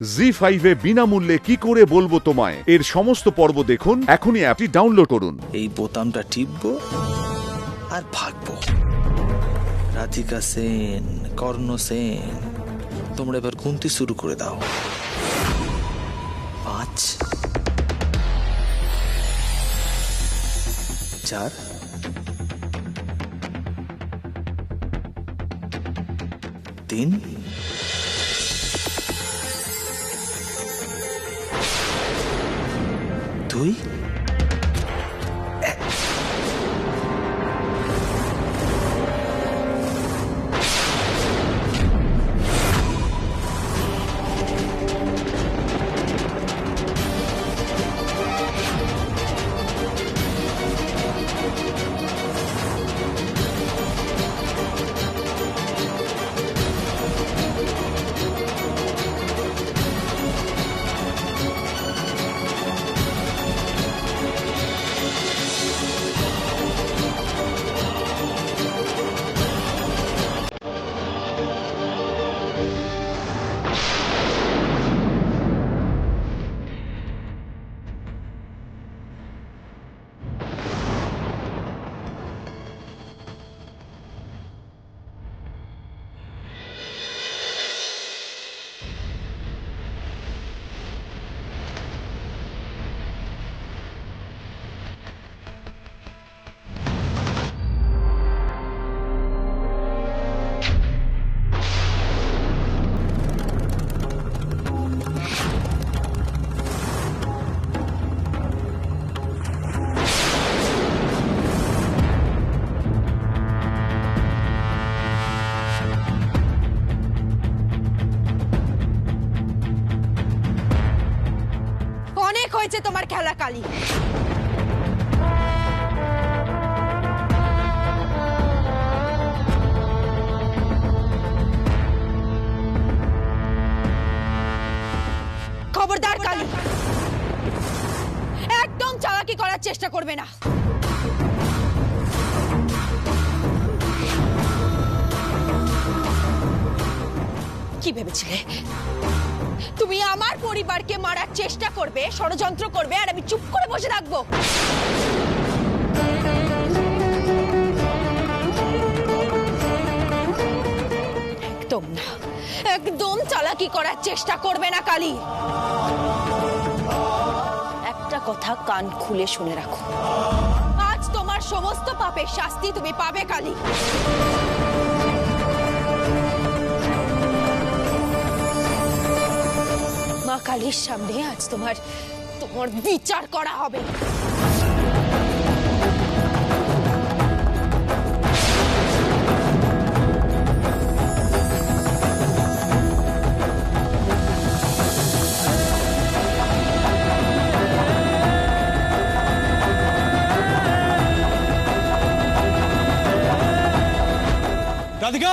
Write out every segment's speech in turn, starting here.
জি5 এ বিনামূল্যে কি করে বলবো তোমায় এর সমস্ত পর্ব দেখুন এখনই অ্যাপটি ডাউনলোড করুন। এই বোতামটা টিপবো আর ভাগবো। রাধিকা সেন, কর্ণ সেন, তোমরা এবার গুনতি শুরু করে দাও। 5 4 3 2 অনেক হয়েছে তোমার খেলা কালী। খবরদার কালী, একদম চালাকি করার চেষ্টা করবে না। কি ভেবেছিলে তুমি আমার পরিবারকে মারার চেষ্টা করবে, ষড়যন্ত্র করবে, আর আমি চুপ করে বসে থাকবো? একদম না, একদম চালাকি করার চেষ্টা করবে না কালী। একটা কথা কান খুলে শুনে রাখো, আজ তোমার সমস্ত পাপের শাস্তি তুমি পাবে কালী। মা কালীর সামনে আজ তোমার বিচার করা হবে। রাধিকা,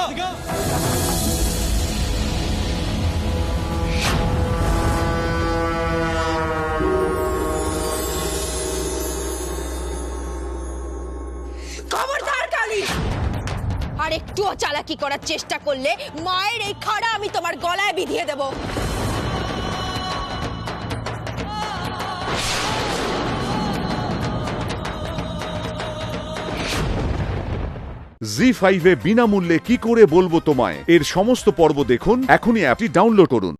খবরদার কালী, আর একটুও চালাকি করার চেষ্টা করলে মায়ের এই খাড়া আমি তোমার গলায় বিধিয়ে দেব। জি5 এ বিনামূল্যে কি করে বলবো তোমায় এর সমস্ত পর্ব দেখুন এখনই অ্যাপটি ডাউনলোড করুন।